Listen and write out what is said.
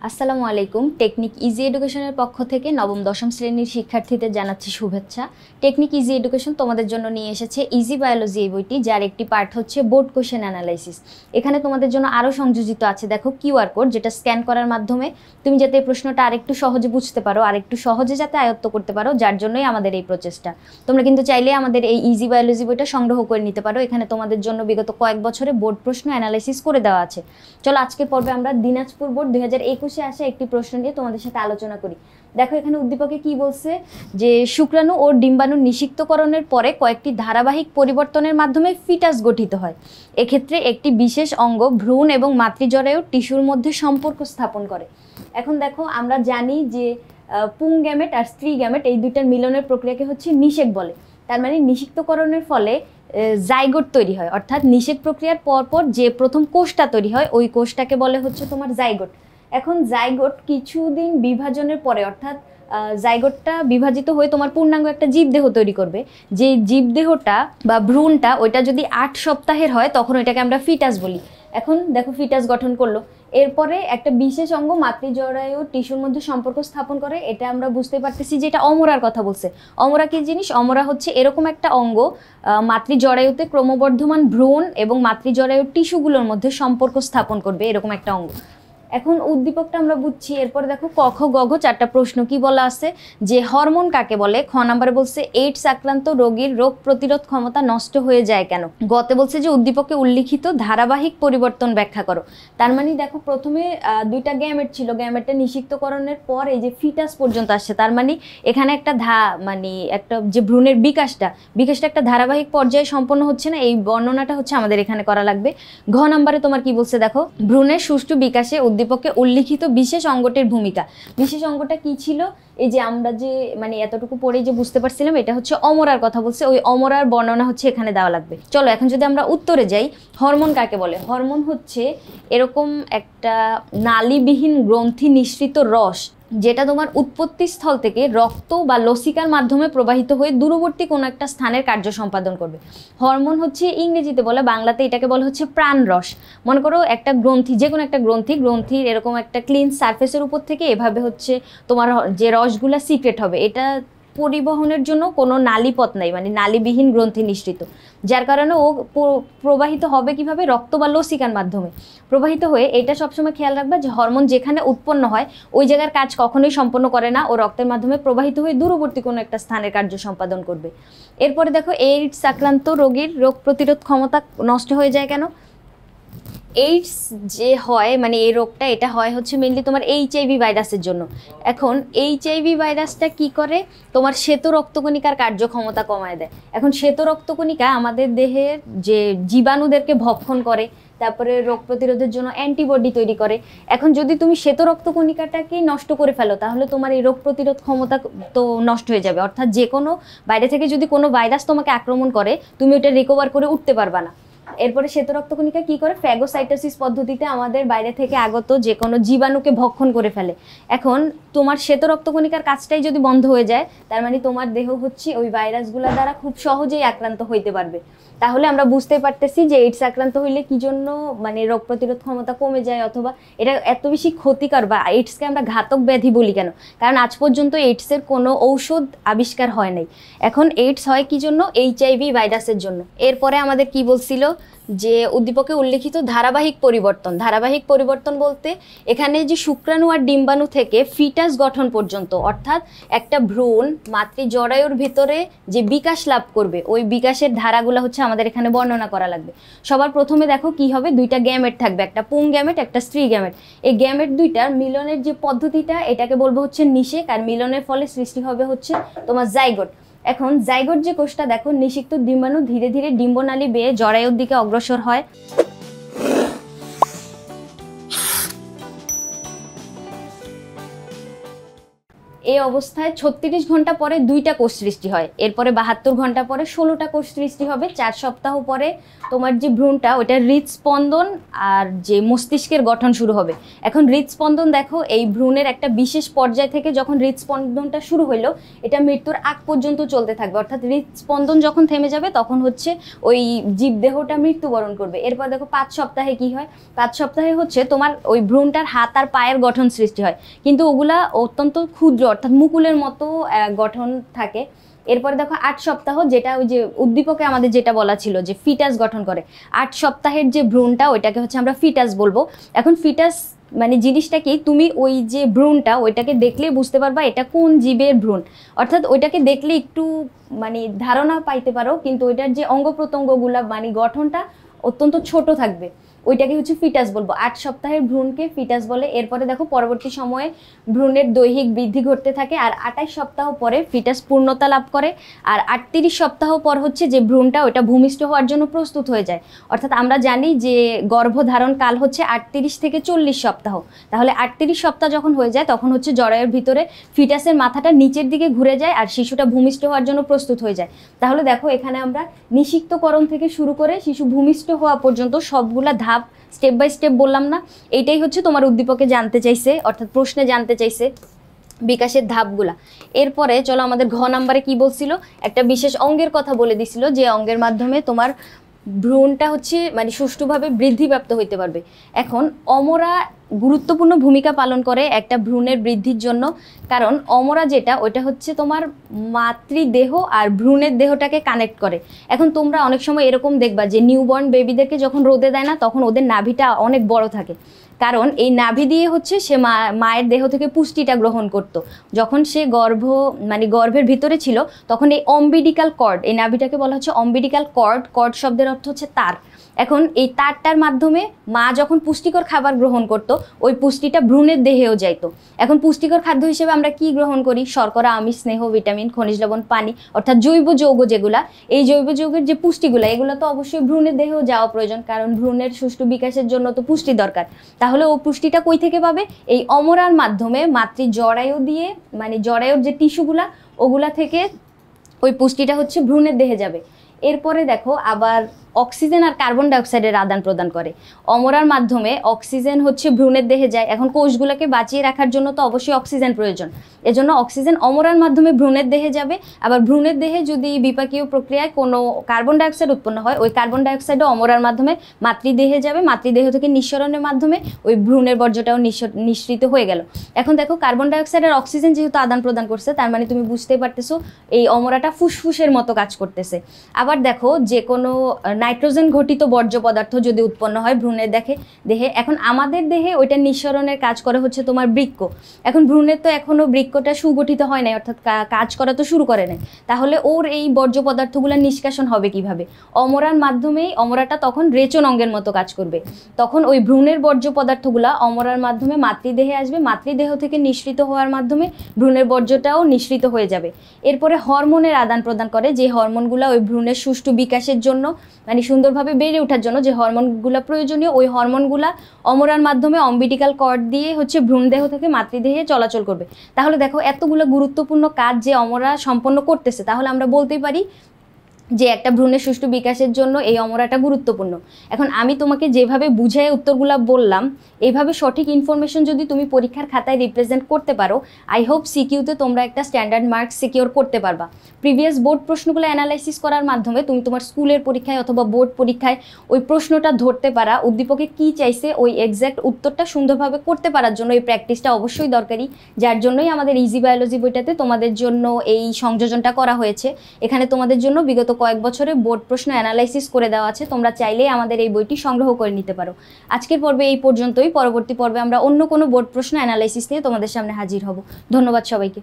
আসসালামু আলাইকুম। Technique easy এডুকেশনের পক্ষ থেকে নবম দশম শ্রেণীর শিক্ষার্থীদের জানাচ্ছি শুভেচ্ছা। টেকনিক ইজি এডুকেশন তোমাদের জন্য নিয়ে এসেছে ইজি বায়োলজি এই বইটি, যার একটি পার্ট হচ্ছে বোর্ড কোশ্চেন অ্যানালাইসিস। এখানে তোমাদের জন্য আরও সংযোজিত আছে দেখো কিউআর কোড, যেটা স্ক্যান করার মাধ্যমে তুমি যাতে এই প্রশ্নটা আরেকটু সহজে বুঝতে পারো, আরেকটু সহজে যাতে আয়ত্ত করতে পারো, যার জন্যই আমাদের এই প্রচেষ্টা। তোমরা কিন্তু চাইলে আমাদের এই ইজি বায়োলজি বইটা সংগ্রহ করে নিতে পারো। এখানে তোমাদের জন্য বিগত কয়েক বছরে বোর্ড প্রশ্ন অ্যানালাইসিস করে দেওয়া আছে। চলো আজকের পর্বে আমরা দিনাজপুর বোর্ড 2021-এ আসা একটি প্রশ্ন নিয়ে তোমাদের সাথে আলোচনা করি। দেখো এখানে উদ্দীপকে কি বলছে, যে শুক্রাণু ও ডিম্বাণুর নিষিক্তকরণের পরে কয়েকটি ধারাবাহিক পরিবর্তনের মাধ্যমে ফিটাস গঠিত হয়। এক্ষেত্রে একটি বিশেষ অঙ্গ ভ্রূণ এবং মাতৃজরায়ু টিস্যুর মধ্যে সম্পর্ক স্থাপন করে। এখন দেখো আমরা জানি যে পুং গ্যামেট আর স্ত্রী গ্যামেট এই দুইটার মিলনের প্রক্রিয়াকে হচ্ছে নিষেক বলে। তার মানে নিষিক্তকরণের ফলে জাইগোট তৈরি হয়, অর্থাৎ নিষেক প্রক্রিয়ার পরপর যে প্রথম কোষটা তৈরি হয় ওই কোষটাকে বলে হচ্ছে তোমার জাইগোট। এখন জাইগোট কিছুদিন বিভাজনের পরে, অর্থাৎ জাইগোটটা বিভাজিত হয়ে তোমার পূর্ণাঙ্গ একটা জীবদেহ তৈরি করবে। যে জীবদেহটা বা ভ্রূণটা ওইটা যদি 8 সপ্তাহের হয় তখন ওইটাকে আমরা ফিটাস বলি। এখন দেখো ফিটাস গঠন করলো, এরপরে একটা বিশেষ অঙ্গ মাতৃজরায়ু টিস্যুর মধ্যে সম্পর্ক স্থাপন করে। এটা আমরা বুঝতে পারতেছি যে এটা অমরার কথা বলছে। অমরা কি জিনিস? অমরা হচ্ছে এরকম একটা অঙ্গ মাতৃজরায়ুতে ক্রমবর্ধমান ভ্রূণ এবং মাতৃজরায়ু টিস্যুগুলোর মধ্যে সম্পর্ক স্থাপন করবে, এরকম একটা অঙ্গ। এখন উদ্দীপকটা আমরা বুঝছি। এরপরে দেখো ক খ গ ঘ 4টা প্রশ্ন কি বলা আছে, যে হরমোন কাকে বলে। খ নাম্বারে বলছে এইডস আক্রান্ত রোগীর রোগ প্রতিরোধ ক্ষমতা নষ্ট হয়ে যায় কেন। গতে বলছে যে উদ্দীপকে উল্লিখিত ধারাবাহিক পরিবর্তন ব্যাখ্যা করো। তার মানে দেখো প্রথমে দুইটা গ্যামেট ছিল, গ্যামেটটা নিষিক্তকরণের পর এই যে ফিটাস পর্যন্ত আসছে। তার মানে এখানে একটা একটা যে ভ্রূণের বিকাশটা একটা ধারাবাহিক পর্যায়ে সম্পন্ন হচ্ছে না, এই বর্ণনাটা হচ্ছে আমাদের এখানে করা লাগবে। ঘ নাম্বারে তোমার কি বলছে দেখো, ভ্রূণের সুষ্ঠু বিকাশে উদ্দীপকে উল্লিখিত বিশেষ অঙ্গটির ভূমিকা। বিশেষ অঙ্গটা কি ছিল? এই যে আমরা যে এতটুকু পড়ে যে বুঝতে পারছিলাম এটা হচ্ছে অমরার কথা বলছে, ওই অমরার বর্ণনা হচ্ছে এখানে দেওয়া লাগবে। চলো এখন যদি আমরা উত্তরে যাই, হরমোন কাকে বলে। হরমোন হচ্ছে এরকম একটা নালীবিহীন গ্রন্থি নিঃসৃত রস, যেটা তোমার উৎপত্তি স্থল থেকে রক্ত বা লসিকার মাধ্যমে প্রবাহিত হয়ে দূরবর্তী কোনো একটা স্থানের কার্য সম্পাদন করবে। হরমোন হচ্ছে ইংরেজিতে বলে, বাংলাতে এটাকে বলা হচ্ছে প্রাণরস। মনে করো একটা গ্রন্থি, যে কোনো একটা গ্রন্থির এরকম একটা ক্লিন সারফেসের উপর থেকে এভাবে হচ্ছে তোমার যে রসগুলা সিক্রেট হবে, এটা পরিবহনের জন্য কোনো নালীপথ নাই, নালীবিহীন গ্রন্থি নিঃসৃত, যার কারণে ও প্রবাহিত হবে কিভাবে? রক্ত বা লসিকার মাধ্যমে প্রবাহিত হয়ে। এটা সবসময় খেয়াল রাখবা যে হরমোন যেখানে উৎপন্ন হয় ওই জায়গার কাজ কখনোই সম্পন্ন করে না, ও রক্তের মাধ্যমে প্রবাহিত হয়ে দূরবর্তী কোনো একটা স্থানের কার্য সম্পাদন করবে। এরপরে দেখো এইডস আক্রান্ত রোগীর রোগ প্রতিরোধ ক্ষমতা নষ্ট হয়ে যায় কেন। এইডস যে হয় এই রোগটা, এটা হয় হচ্ছে মেনলি তোমার এইচআইভি ভাইরাসের জন্য। এখন এইচআইভি ভাইরাসটা কি করে? তোমার শ্বেত রক্তকণিকার কার্যক্ষমতা কমায় দেয়। এখন শ্বেত রক্তকণিকা আমাদের দেহের যে জীবাণুদেরকে ভক্ষণ করে, তারপরে রোগ প্রতিরোধের জন্য অ্যান্টিবডি তৈরি করে। এখন যদি তুমি শ্বেত রক্তকণিকাটাকে নষ্ট করে ফেলো তাহলে তোমার এই রোগ প্রতিরোধ ক্ষমতা তো নষ্ট হয়ে যাবে। অর্থাৎ যে কোনো বাইরে থেকে যদি কোনো ভাইরাস তোমাকে আক্রমণ করে তুমি ওটা রিকভার করে উঠতে পারবা না। এরপরে শ্বেত রক্তকণিকা কি করে? ফ্যাগোসাইটোসিস পদ্ধতিতে আমাদের বাইরে থেকে আগত যে কোনো জীবাণুকে ভক্ষণ করে ফেলে। এখন তোমার শ্বেত রক্তকণিকার কাজটাই যদি বন্ধ হয়ে যায়, তার মানে তোমার দেহ হচ্ছে ওই ভাইরাসগুলো দ্বারা খুব সহজেই আক্রান্ত হইতে পারবে। তাহলে আমরা বুঝতে পারতেছি যে এইডস আক্রান্ত হইলে কি জন্য রোগ প্রতিরোধ ক্ষমতা কমে যায়, অথবা এটা এত বেশি ক্ষতিকর বা এইডসকে আমরা ঘাতক ব্যাধি বলি কেন। কারণ আজ পর্যন্ত এইডসের কোনো ঔষধ আবিষ্কার হয় নাই। এখন এইডস হয় কি জন্য? এইচআইভি ভাইরাসের জন্য। এরপরে আমাদের কি বলছিল, যে উদ্দীপকে উল্লেখিত ধারাবাহিক পরিবর্তন। ধারাবাহিক পরিবর্তন বলতে এখানে যে শুক্রাণু আর ডিম্বাণু থেকে ফিটাস গঠন পর্যন্ত, অর্থাৎ একটা ভ্রূণ মাতৃজরায়ুর ভেতরে যে বিকাশ লাভ করবে ওই বিকাশের ধারাগুলো হচ্ছে আমাদের এখানে বর্ণনা করা লাগবে। সবার প্রথমে দেখো কি হবে, দুইটা গ্যামেট থাকবে, একটা পুং গ্যামেট একটা স্ত্রী গ্যামেট। এই গ্যামেট দুইটার মিলনের যে পদ্ধতিটা এটাকে বলবো হচ্ছে নিষেক, আর মিলনের ফলে সৃষ্টি হবে হচ্ছে তোমার জাইগোট। এখন জাইগোট যে কোষটা দেখো, নিষিক্ত ডিম্বাণু ধীরে ধীরে ডিম্বনালী বেয়ে জরায়ুর দিকে অগ্রসর হয়। এই অবস্থায় 36 ঘন্টা পরে 2টা কোষ সৃষ্টি হয়, এরপরে 72 ঘন্টা পরে 16টা কোষ সৃষ্টি হবে, 4 সপ্তাহ পরে তোমার যে ভ্রূণটা ওইটা হৃদস্পন্দন আর যে মস্তিষ্কের গঠন শুরু হবে। এখন হৃদস্পন্দন দেখো, এই ভ্রূণের একটা বিশেষ পর্যায় থেকে যখন হৃদস্পন্দনটা শুরু হইলো এটা মৃত্যুর আগ পর্যন্ত চলতে থাকবে, অর্থাৎ হৃদস্পন্দন যখন থেমে যাবে তখন হচ্ছে ওই জীবদেহটা মৃত্যুবরণ করবে। এরপর দেখো 5 সপ্তাহে কি হয়, 5 সপ্তাহে হচ্ছে তোমার ওই ভ্রূণটার হাত আর পায়ের গঠন সৃষ্টি হয়, কিন্তু ওগুলা অত্যন্ত ক্ষুদ্র অর্থাৎ মুকুলের মতো গঠন থাকে। এরপরে দেখো 8 সপ্তাহ, যেটা ওই যে উদ্দীপকে আমাদের যেটা বলা ছিল যে ফিটাস গঠন করে, 8 সপ্তাহের যে ভ্রূণটা ওইটাকে হচ্ছে আমরা ফিটাস বলবো। এখন ফিটাস মানে জিনিসটা কি, তুমি ওই যে ভ্রূণটা ওইটাকে দেখলেই বুঝতে পারবা এটা কোন জীবের ভ্রূণ, অর্থাৎ ওইটাকে দেখলে একটু মানে ধারণা পাইতে পারো, কিন্তু ওইটার যে অঙ্গ প্রত্যঙ্গগুলা মানে গঠনটা অত্যন্ত ছোট থাকবে, ওইটাকে হচ্ছে ফিটাস বলবো। 8 সপ্তাহের ভ্রূণকে ফিটাস বলে। এরপরে দেখো পরবর্তী সময়ে ভ্রূণের দৈহিক বৃদ্ধি ঘটতে থাকে, আর 28 সপ্তাহ পরে ফিটাস পূর্ণতা লাভ করে, আর 38 সপ্তাহ পর হচ্ছে যে ভ্রূণটা ওইটা ভূমিষ্ঠ হওয়ার জন্য প্রস্তুত হয়ে যায়। অর্থাৎ আমরা জানি যে গর্ভধারণ কাল হচ্ছে 38 থেকে 40 সপ্তাহ, তাহলে 38 সপ্তাহ যখন হয়ে যায় তখন হচ্ছে জরায়ুর ভিতরে ফিটাসের মাথাটা নিচের দিকে ঘুরে যায় আর শিশুটা ভূমিষ্ঠ হওয়ার জন্য প্রস্তুত হয়ে যায়। তাহলে দেখো এখানে আমরা নিষিক্তকরণ থেকে শুরু করে শিশু ভূমিষ্ঠ হওয়া পর্যন্ত সবগুলা ধাপ স্টেপ বাই স্টেপ বললাম না, এইটাই হচ্ছে তোমার উদ্দীপকে জানতে চাইছে, অর্থাৎ প্রশ্নে জানতে চাইছে বিকাশের ধাপগুলা। এরপরে চলো আমাদের ঘ নাম্বারে কি বলছিল, একটা বিশেষ অঙ্গের কথা বলে দিছিল, যে অঙ্গের মাধ্যমে তোমার ভ্রূণটা হচ্ছে মানে সুষ্ঠুভাবে বৃদ্ধিপ্রাপ্ত হইতে পারবে। এখন অমরা গুরুত্বপূর্ণ ভূমিকা পালন করে একটা ভ্রূণের বৃদ্ধির জন্য, কারণ অমরা যেটা ওইটা হচ্ছে তোমার মাতৃদেহ আর ভ্রূণের দেহটাকে কানেক্ট করে। এখন তোমরা অনেক সময় এরকম দেখবা যে নিউবর্ন বেবিদেরকে যখন রোদে দেয় না তখন ওদের নাভিটা অনেক বড় থাকে, কারণ এই নাভি দিয়ে হচ্ছে সে মায়ের দেহ থেকে পুষ্টিটা গ্রহণ করত। যখন সে গর্ভের ভিতরে ছিল তখন এই অম্বিডিকাল কর্ড, এই নাভিটাকে বলা হচ্ছে অম্বিডিকাল কর্ড, কর্ড শব্দের অর্থ হচ্ছে তার। এখন এই তারটার মাধ্যমে মা যখন পুষ্টিকর খাবার গ্রহণ করত ওই পুষ্টিটা ভ্রূণের দেহেও যাইতো। এখন পুষ্টিকর খাদ্য হিসেবে আমরা কি গ্রহণ করি, শর্করা, আমিষ, স্নেহ, ভিটামিন, খনিজ লবণ, পানি, অর্থাৎ জৈব যৌগ যেগুলা, এই জৈব যৌগের যে পুষ্টিগুলা এগুলো তো অবশ্যই ভ্রূণের দেহেও যাওয়া প্রয়োজন, কারণ ভ্রূণের সুষ্ঠু বিকাশের জন্য তো পুষ্টি দরকার। তাহলে ও পুষ্টিটা কই থেকে পাবে, এই অমরার মাধ্যমে মাতৃ জরায়ু দিয়ে, মানে জরায়ুর যে টিস্যুগুলা ওগুলা থেকে ওই পুষ্টিটা হচ্ছে ভ্রূণের দেহে যাবে। এরপরে দেখো আবার অক্সিজেন আর কার্বন ডাইঅক্সাইডের আদান প্রদান করে। অমরার মাধ্যমে অক্সিজেন হচ্ছে ভ্রূণের দেহে যায়, এখন কোষগুলোকে বাঁচিয়ে রাখার জন্য তো অবশ্যই অক্সিজেন প্রয়োজন, এজন্য অক্সিজেন অমরার মাধ্যমে ভ্রূণের দেহে যাবে। আবার ভ্রূণের দেহে যদি বিপাকীয় প্রক্রিয়ায় কোনো কার্বন ডাইঅক্সাইড উৎপন্ন হয় ওই কার্বন ডাইঅক্সাইডও অমরার মাধ্যমে মাতৃদেহে যাবে, মাতৃদেহ থেকে নিঃসরণের মাধ্যমে ওই ভ্রূণের বর্জ্যটাও নিঃসৃত হয়ে গেল। এখন দেখো কার্বন ডাইঅক্সাইড আর অক্সিজেন যেহেতু আদান প্রদান করছে তার মানে তুমি বুঝতেই পারতেছো এই অমরাটা ফুসফুসের মতো কাজ করতেছে। আবার দেখো যে কোনো নাইট্রোজেন ঘটিত বর্জ্য পদার্থ যদি উৎপন্ন হয় ভ্রূণের দেহে, এখন আমাদের দেহে ওইটা নিঃসরণের কাজ করে হচ্ছে তোমার বৃক্ক। এখন ভ্রূণের তো এখনো বৃক্কটা সুগঠিত হয় নাই, অর্থাৎ কাজ করা তো শুরু করে নাই, তাহলে ওর এই বর্জ্য পদার্থগুলো নিষ্কাশন হবে কিভাবে, অমরার মাধ্যমেই। অমরাটা তখন রেচন অঙ্গের মতো কাজ করবে, তখন ওই ভ্রূণের বর্জ্য পদার্থগুলা অমরার মাধ্যমে মাতৃদেহে আসবে, মাতৃদেহ থেকে নিঃসৃত হওয়ার মাধ্যমে ভ্রূণের বর্জ্যটাও নিঃসৃত হয়ে যাবে। এরপরে হরমোনের আদান প্রদান করে, যে হরমোনগুলো ওই ভ্রূণের সুষ্ঠু বিকাশের জন্য মানে সুন্দরভাবে বেড়ে ওঠার জন্য যে হরমোনগুলো প্রয়োজনীয় ওই হরমোনগুলা অমরার মাধ্যমে অম্বিলিকাল কর্ড দিয়ে হচ্ছে ভ্রূণদেহ থেকে মাতৃদেহে চলাচল করবে। তাহলে দেখো এতগুলো গুরুত্বপূর্ণ কাজ যে অমরা সম্পন্ন করতেছে, তাহলে আমরা বলতেই পারি যে একটা ভ্রূণের সুষ্ঠু বিকাশের জন্য এই অমরাটা গুরুত্বপূর্ণ। এখন আমি তোমাকে যেভাবে বুঝাই উত্তরগুলো বললাম এইভাবে সঠিক ইনফরমেশন যদি তুমি পরীক্ষার খাতায় রিপ্রেজেন্ট করতে পারো, আই হোপ সিকিউতে তোমরা একটা স্ট্যান্ডার্ড মার্কস সিকিউর করতে পারবা। প্রিভিয়াস বোর্ড প্রশ্নগুলো অ্যানালাইসিস করার মাধ্যমে তুমি তোমার স্কুলের পরীক্ষায় অথবা বোর্ড পরীক্ষায় ওই প্রশ্নটা ধরতে পারা, উদ্দীপকে কী চাইছে ওই এক্স্যাক্ট উত্তরটা সুন্দরভাবে করতে পারার জন্য এই প্র্যাকটিসটা অবশ্যই দরকারি, যার জন্যই আমাদের ইজি বায়োলজি বইটাতে তোমাদের জন্য এই সংযোজনটা করা হয়েছে। এখানে তোমাদের জন্য বিগত কয়েক বছরে বোর্ড প্রশ্ন অ্যানালাইসিস করে দেওয়া আছে, তোমরা চাইলেই আমাদের এই বইটি সংগ্রহ করে নিতে পারো। আজকের পর্বে এই পর্যন্তই, পরবর্তী পর্বে আমরা অন্য কোনো বোর্ড প্রশ্ন অ্যানালাইসিস নিয়ে তোমাদের সামনে হাজির হব। ধন্যবাদ সবাইকে।